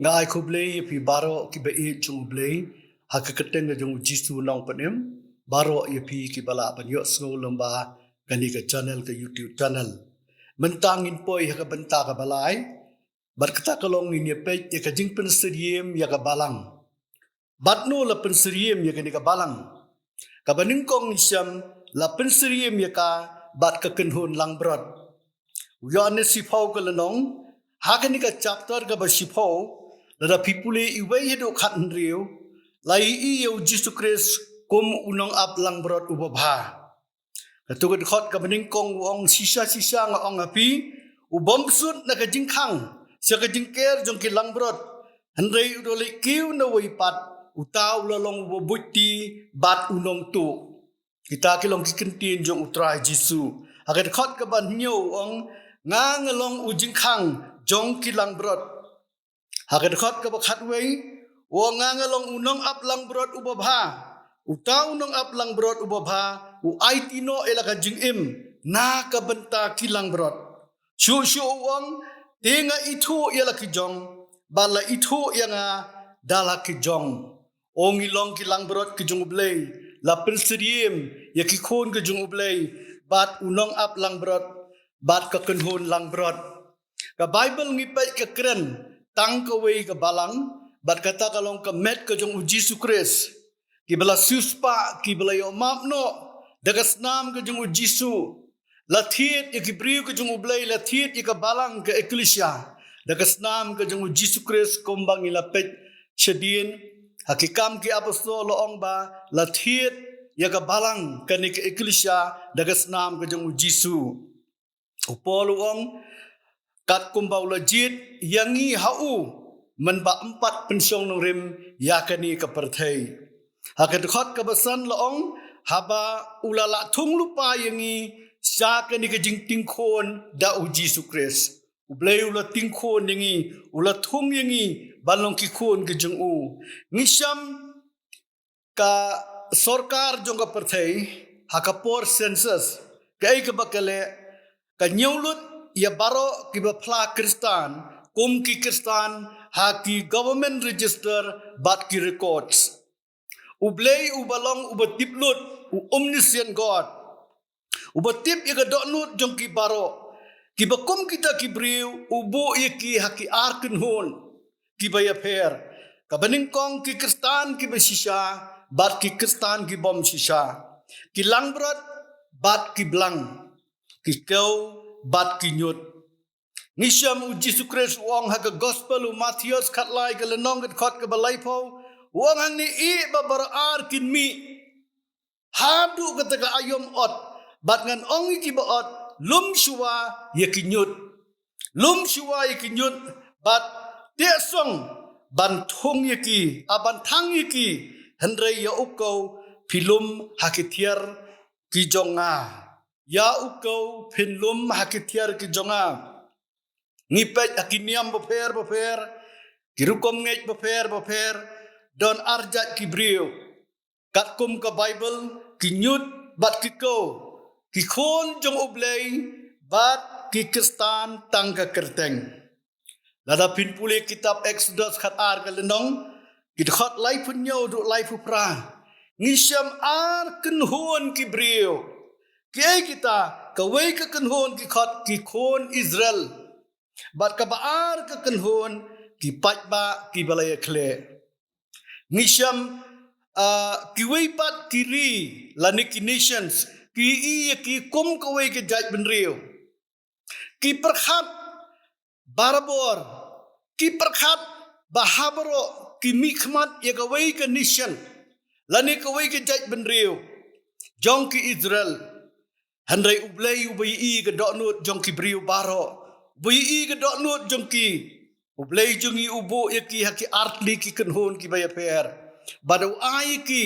ngai kublei pi baro ki be e chung blei hakakateng ga jung jisu nong panem baro ye pi ki bala ban yo sko lomba kani ka channel ka YouTube channel mentang in poi ha benta ka balai bar kata kalong ni ye pe ye ka jing pen seriem ya ka balang batno la pen seriem ya kani ka balang ka baning kong isyam la pen seriem ya ka bat ka kenhun lang brot yo ne si phau ka lanong hakani ka chapter ka ba si phau la pipule iwe hedo khat riu lai i yo Jesus Christ kum unong ap lang brot ubabha katugod khot ka baning kong ong sisa nga ong api ubom sut na ka jingkhang sa ka jingker jong ki lang brot hanrei udole kiu na wai pat utaw lolong bobuti bat unong tu kita kilong kikentin jong utrai Jisu agat khot ka ban nyo ong nga ngalong ujingkhang jong ki lang brot hakat khot ka bakhat wei wo nga ngalong unong ap lang brot ubabha utaw unong ap lang brot ubabha u aitino ela ka jingim na ka benta kilang brot shu wong tenga itu ela ki jong bala itu yanga dala ki jong ong ilong kilang brot ki jong ublei la pensriem ya ki khon ki jong ublei bat unong ap lang brot bat ka kenhon lang brot ka bible ngipai ka kren tang ka wei ka balang bat kata kalong ka met ka jong Jesus Christ ki bala suspa ki bala yo mapno dagas nam ka jong Jisu la thiet ki briu ka jong ublei la thiet ka balang ka eklesia dagas nam ka jong Jesus Christ kombang ila pet chedien hakikam ki apostol ong ba la thiet ya ka balang ka ni ka eklesia dagas nam ka jong Jisu upol ong kat kumbau lajit yangi hau menba empat pensiong nongrim yakani ka perthai hakat khot ka basan laong haba ulala thung lupa yangi sakani ka jingting khon da u Jesus Christ ublei ula ting khon yangi ula thung yangi balong ki khon ka jung u ngisham ka sarkar jong ka perthai hakapor census kai ka bakale ka nyaulut ya baro ki bapla kristan kum ki kristan ha ki government register bat ki records ublei ubalong ubatiplut omniscient god ubatip ya donut jong ki baro ki bakum kita ki briu ubo ye ki haki arkin hon ki baya pher ka baning kong ki kristan ki besisha bat ki kristan ki bom shisha ki langbrot bat ki blang ki kau bat ki nyut ngisham u Jesus Christ wong ha ka gospel u Matthias khatlai ka lenong kat khot ka balai pho wong hang ni i babar ar kin mi hadu ka ta ayom ot bat ngan ong ki ba ot lum shuwa ye ki nyut lum shuwa ye ki nyut bat te song ban thong ye ki aban thang ye ki handrei ya ukko philum hakithiar ki jonga ya ukko philum hakithiar ki jonga ngipet akiniam bofer kirukom ngej bofer don arjat kibriu katkum ka bible kinyut bat kiko kikhon jong ublei bat ki kristan tangka kerteng lada pinpuli kitab Exodus khatar kalenong kidkhot lai punyo du lai pupra ngisham ar kenhon kibriu kiai kita kawai ka kenhon ki khot ki khon Israel bat ka baar ka kenhon ki patba ki balaya khle ngisham ki weipat kiri laniki nations ki i ki kum ka wei ke jaj benriu ki perkhat barbor ki perkhat bahabro ki mikmat ya ka wei ka nation lani ka wei ke jaj benriu jong ki Israel handrai ublei ubai i ka donut jong ki briu baro bui i ka donut jong ki ublei jong i ubo ya ki haki artli ki kenhon ki baya per badau ai ki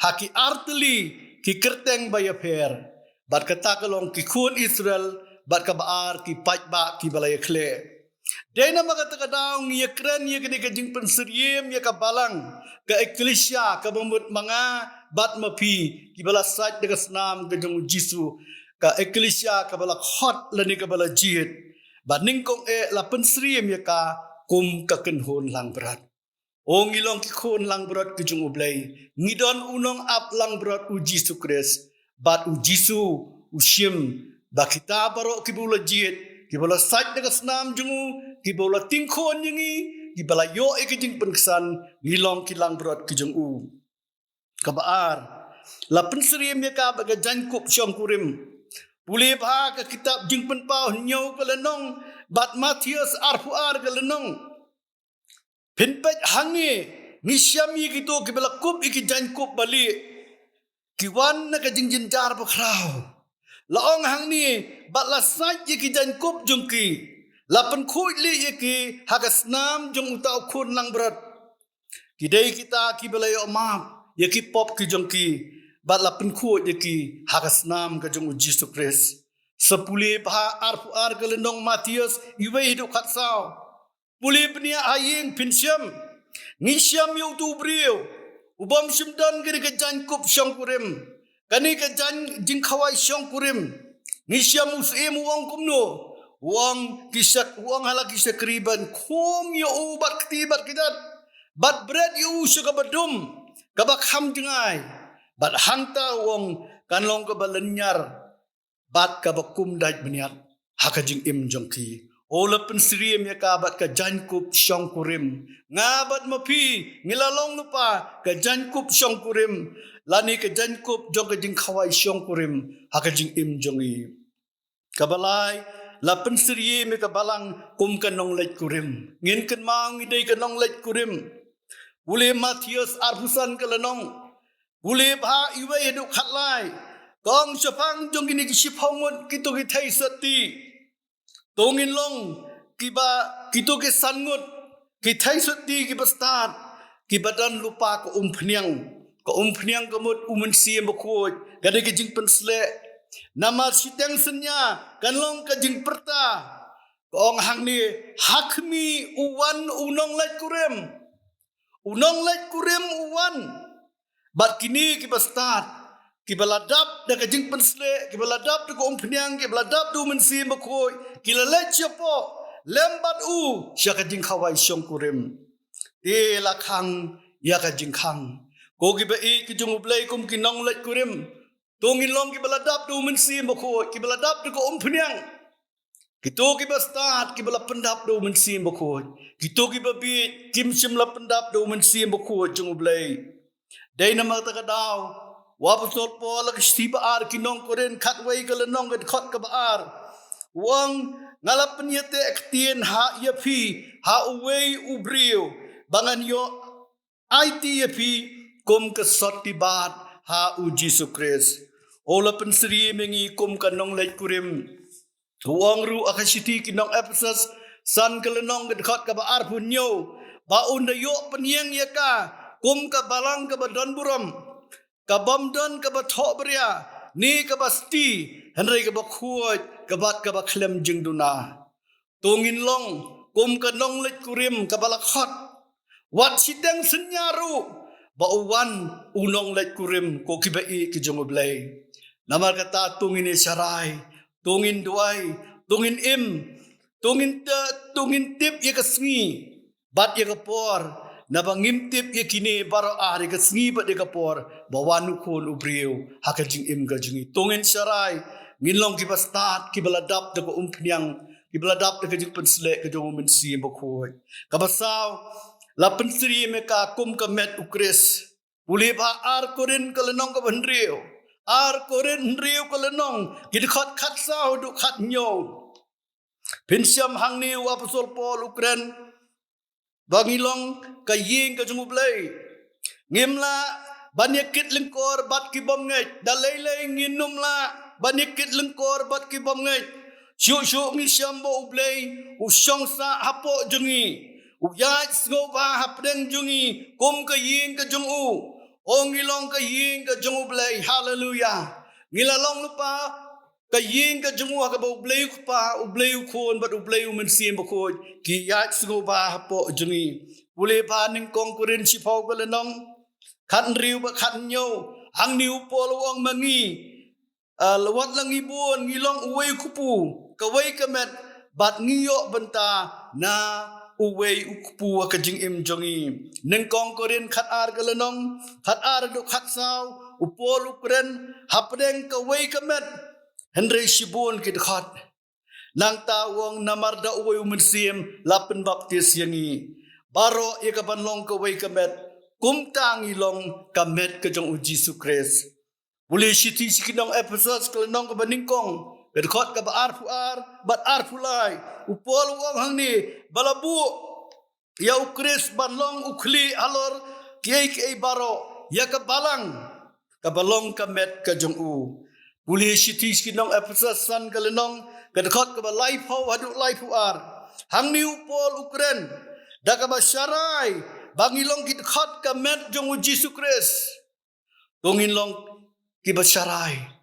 haki artli ki kerteng baya per bad kata kalong ki khun Israel bad ka baar ki pajba ki balaya khle dena magata ka daung ya kren ya kini ka jing pensriem ya ka balang ka eklesia ka bambut manga bat mapi ki bala saj degas nam ka jong Jisu ka eklesia ka bala khot lani ka bala jit bat ningkong la pensriem ya ka kum ka ken hon lang berat. O ngilong ki khon lang berat ke jung ublay. Ngidon unong ap lang berat u Jisu Kris. Bat u Jisu u shim. Ba kita baro ki bula jit. Ki bula saj daga senam jungu. Ki bula tingkon yengi. Ki bala yo ke jing penkesan. Ngilong ki lang berat ke jung u. Kabaar. Lapen seriem ya ka baga jankup syong kurim. Boleh bah ke kitab jing penpau nyau ke lenong. Bat Matius arpuar ke lenong. Pinpet hangi nisyami gitu ke bela kup iki jankup balik. Kiwan na ka jingjin jar bakrao. Laong hang ni bat lasaj iki jankup jungki. Lapan kuit li iki hagas nam jung utau kun lang berat. Kidai kita ki bela yo maaf. Yaki pop ki jungki. Bat lapan kuit iki hagas nam ka jung Jisu Kris. Sepulih bah ar ke lenong Matius iwe hidup katsau. Pulih penia aying pinsyam. Nisyam yung tubriyo. Ubam simdan kini ke jankup syong kurim. Kani ke jing kawai syong kurim. Nisyam usim uang kumno. Uang hala kisah keriban. Kum yo ubat ketibat kita. Bat bread yo usya kabadum. Kabak ham jengai. Bat hanta uang kanlong kabalenyar. Bat kabak kumdait beniat. Haka jing im jongki. Ola pensiriam ya kabat ka jankup syong kurim. Ngabat mapi ngilalong lupa ka jankup syong kurim. Lani ka jankup jong ka jing kawai syong kurim. Haka jing im jongi. Kabalay la pensiriam ya kabalang kum ka nong lait kurim. Ngin kan maang idai ka nong lait kurim. Ule Matius arpusan ka lanong. Ule bah iwe hidup khatlay. Kong syapang jong gini kisiphangot kito kitay sati. Tongin long kiba kito ke sangut kitai seti kiba start kiba dan lupa ko umpniang kamut umensi mbokoi gade ke jing pensle nama siteng senya kanlong ke jing perta kong hang ni hakmi uwan unong lait kurem uwan bat kini kiba start Kiba ladap da ka jing pensle, kiba ladap da ko umpniang, kiba ladap du mensi mbakoi, kila lech po, lembat siya ka jing kawai syong kurim. Te lakang, ya ka jing kang. Ko kiba ki jung ublay kum kinong lech kurim. Tongin long kiba ladap du mensi mbakoi, kiba ladap da ko umpniang. Kito kiba start, kiba lapendap du mensi mbakoi. Kito kiba bit, kim sim lapendap du mensi mbakoi jung ublay. Day na magtakadaw, Wapasol po lag stiba ar kinong koren katway kalanong at kot kabaar. Wang ngalapan yate aktien ha yapi ha uway ubriyo. Bangan yo IT yapi kum kasot tibat ha u Jisu Kris. Ola pensri mengi kum kanong lait kurim. Wang ru akasiti kinong Ephesus san kalanong at kot kabaar punyo. Baun na yo penyeng yaka kum kabalang kabadon buram. Kabamdan kabathok beria ni kabasti henry kabakhuat kabat kabaklem jingduna tongin long kum kanong lit kurim kabalakhot wat sidang senyaru bauwan unong lit kurim ko kibai ki jongoblay namar kata tungin sarai tungin duai tungin tungin tip ye kasngi bat ye kapor Nabangimtip ye kini baro ari ka sngi ba de kapor bawanu kon ubriu hakajing im gajingi tongin sarai nginlong ki bastat ki baladap de ko umpnyang ki baladap de kajing pensle ka jong mensi bokoi kabasaw la pensri me ka kum ka met ukris uli ba ar korin kalenong ka bandriu ar korin riu kalenong ki khat khat saw du khat nyo pinsyam hangni wa apostol Paul Ukren Bangilong kaying ka jungublay. Ngimla banyakit lengkor bat ki bom ngay. Dalaylay nginumla banyakit lengkor bat ki bom ngay. Syuk-syuk ngi syambo ublay. Usyong sa hapo jungi. Uyaj ngoba hapdeng jungi. Kum kaying ka jungu. O ngilong kaying ka jungublay. Hallelujah. Ngilalong lupa kaying ka jungu ka ba ublay ko pa ublay kon bat ublay mensim bako ki yat sugo ba hapo jungi ule pa ning kongkuren si pau kalenong kan riu ba kan nyo ang niu polo ang mangi lawat lang ibon ngilong uway kupu kaway kamet bat ngiyo benta na uwei ukpu ka jing im jongi nengkong korin khat ar ka lenong khat ar du khat sau upol ukren hapdeng ka wei ka met henry shibun kit khat nang ta wong namarda uwei umensim lapen baptis yangi baro ye ka banlong ka wei ka met kum tang ilong ka met ka jong Jesu Christ buli shiti sikinong episodes ka lenong ka baningkong Kedkot ka ba arfuar, bat arfulai. Upol wong hang ni balabu ya ukris banlong ukli alor kiai baro ya ka balang ka balong ka met ka jong u. Puli sitis kinong episode san ka lenong kedkot ka ba life ho hadu life ar. Hang ni upol ukren da ka ba syarai bangilong kedkot ka met jong u Jesu Christ. Tungin long ki ba syarai.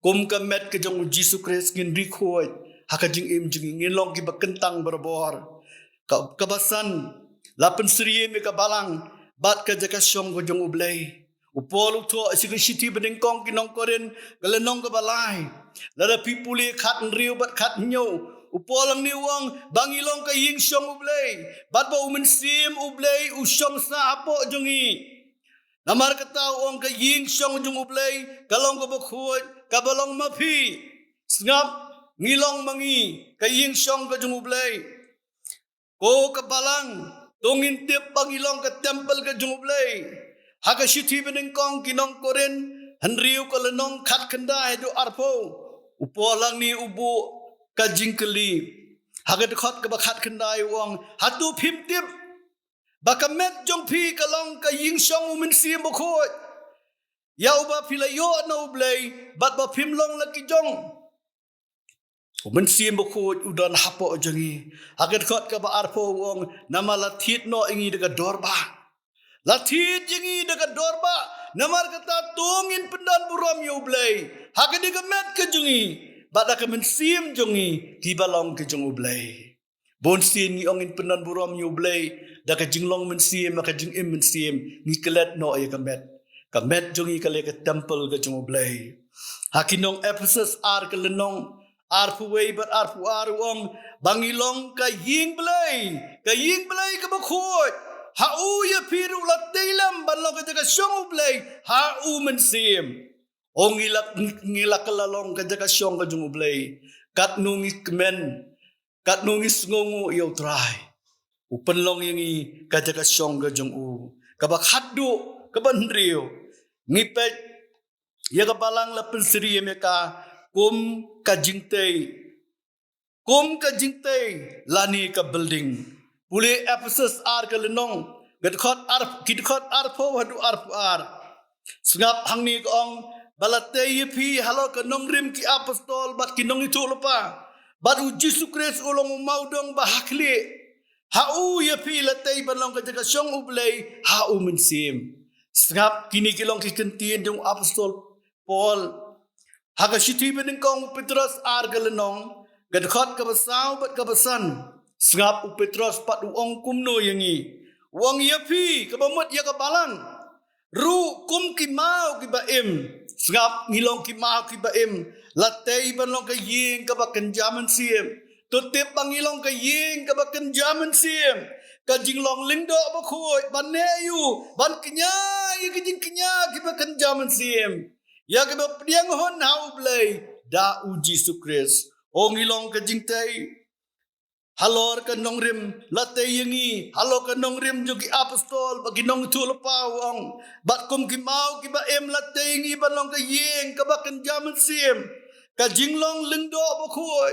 Kum ka met ke jong Jesu Christ ngin rikhoy haka jing im jing ngin long ki bakentang berbor ka kabasan lapen sriye me ka balang bat ka jaka syong ko jong ublay upol utho asik city benengkong kinong koren galenong ka balai lada pipuli khat riu bat khat nyo upolang ni wong bangilong ka ying syong ublay bat ba umen sim ublay usyong sa apo jongi Namar kata orang ke ying syong jung ublay kalong ko bakhut kabalong mapi ngap ngilong mangi ke ying syong ke jung ublay ko kabalang tungin tip bangilong ke temple ke jung ublay haka shiti benengkong kinong koren henriu ko lenong khat kendai do arpo upolang ni ubu ka jingkeli haka dekhot ke bakhat kendai wong hatu phim tip Bakamet jong pi kalong ka ying syong umin siem bukut. Ya uba pila yo na ublay, bat ba pimlong lagi jong. Umin siem bukut udan hapo jongi. Agad kot ka ba arpo wong nama latit no ingi dekat dorba. Latit ingi dekat dorba. Namar kata tungin pendan buram yo ublay. Agad dikamet ke jongi. Bat da kamen siem jongi kibalong ke jong ublay. Bon sin ni ongin penan buram yu blay da ka jinglong men sim ka jing im men sim ni kelet no ay kamet jongi kale ka temple ka jong blay hakinong Ephesus ar ka lenong ar puway bat ar pu ar wong bangilong ka ying blay ka bakhot ha u ya piru la telam banlong ka jaga syong blay ha u men sim ong ngilak lalong ka jaga syong ka jong blay kat nungi kemen kat nungis ngongu iyo try. Upenlong yang i kaja ka syong ka jong u. Kabak hadu kabanriyo. Ngipet ya kabalang la pensiri meka kum ka jingtay. Kum ka jingtay lani ka building. Puli Ephesus ar ka lenong. Gadkot ar po hadu ar po ar. Sengap hang ni kong balatay pi halo ka nongrim ki apostol bat kinong itu lupa. Baru Jesu Christ ulong maudong bahakli. Hau ya pi latay banlong kajaga syong ublay hau mensim. Sengap kini kilong kikentin yung apostol Paul. Haka syiti benengkong Petrus ar galenong. Gadkot kabasaw bat kabasan. Sengap Petrus pat uong kumno yangi. Uang ya pi kabamut ya kabalang. Ru kum kimau kibaim. Sengap ngilong kimau kibaim. Latay banlong ka ying ka bakan jaman siem. Tutip bangilong ka ying ka bakan jaman siem. Ka jinglong lindo bakhoy ban neyu ban kenya ya kijing kenya ki bakan jaman siem. Ya ka ba priang hon hau blay da u Jesu Christ. O ngilong ka jingtay halor ka nongrim latay yangi halo ka nongrim jogi apostol bagi nong tulpawong bat kum kimau ki ba em latay yangi banlong ka ying ka bakan jaman siem. Ka jinglong lengdo bakhoy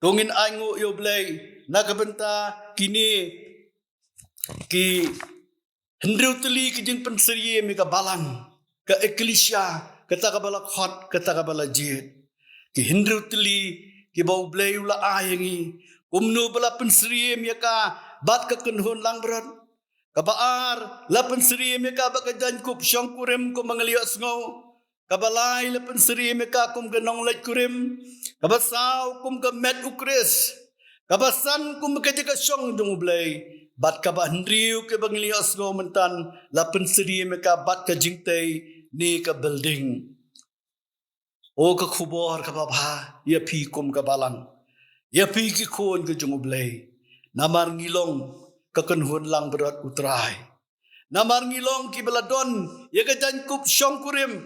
tungin aingu yo blay nakabenta kini ki hendriu teli ki jing penseriye mi ka balang ka eklesia kata ka bala khot kata ka bala jit ki hendriu teli ki bau blay ula ayangi kumnu bala penseriye mi ka bat ka kenhon lang berat ka baar la penseriye mi ka ba ka jankup syangkurem ko mangaliyo sngo kabalay la penseri meka kum ganong lait kurim kabasaw kum ka met ukris kabasan kum ka jaga syong dong ublay bat ka ba hendriu ke banglios ngo mentan la penseri meka bat ka jingtay ni ka building o ka khubor ka ba ya pi kum ka balang ya pi ki khon ka jong ublay Namar ngilong kakenhun lang berat utrai. Namar ngilong ki beladon ya ka jankup syong kurim.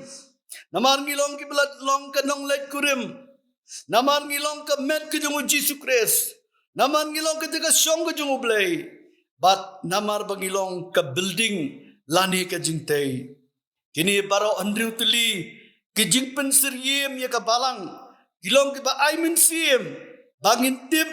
Namar ngilong ki beladong kanong let kurim. Namar ngilong ka met ke jungu Jesus Christ. Namar ngilong ka tiga syong ke jungu blay. But namar bangilong ka building lani ka jingtay. Kini baro Andrew tuli ki jingpen seriem ya ka balang. Gilong ki ba ay min siem. Bangin tip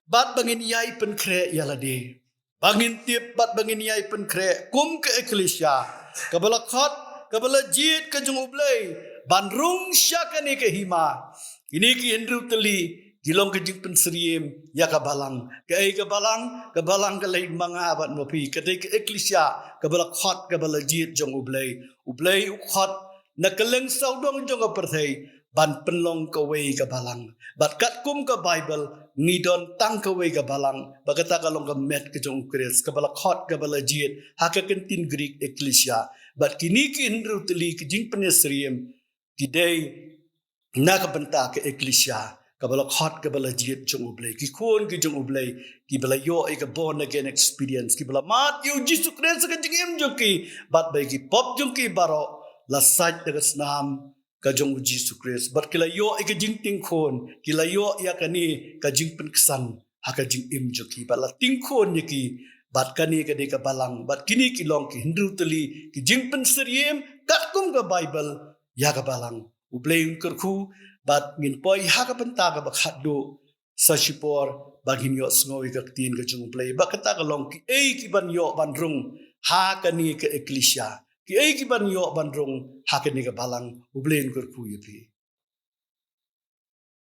bat bangin yai pen kre yalade. Bangin tip bat bangin yai pen kre kum ke eklesia. Kabala khot, kabala jit ke jungu blay. Ban rung syakani ke hima. Ini ki Andrew tuli gilong ke jingpen seriem ya ka balang. Ke balang ke lain mga abat mapi. Kadai ke eklesia kabala khot kabala jit jong ublay. Ublay khot na keleng saudong jong perthai ban penlong ke wei ke balang. Bat kat kum ke Bible ngidon tang ke wei ke balang. Bagata kalong ke met ke jong Kris kabala khot kabala jit haka kentin Greek eklesia. Bat kini ki Andrew tuli ke jingpen seriem kidai na ka benta ke eklesia. Kabala khot kabala jit jong ublay ki kun ki jong ublay ki bala yo ka born again experience ki bala mat yo Jesus Christ ka jingim joki bat bai ki pop jong ki baro la saj daga snam ka jong Jesus Christ bat kila yo ka jing ting khon kila yo ya kani ka jing pen ksan ha ka jing im joki bala ting khon ye ki bat kani ka de ka balang bat kini ki long ki Hindu teli ki jing pen seriem kat kum ka Bible ya ka balang ublay kerku bat ngin poi ha ka penta ka bakhat do sa sipor bagin yo sngowi ka tin ka jung play ba kata ka long ki ki ban yo ban rung ha ka ni ka eklesia ki ki ban yo ban rung ha ka ni ka balang ublen kur ku yepi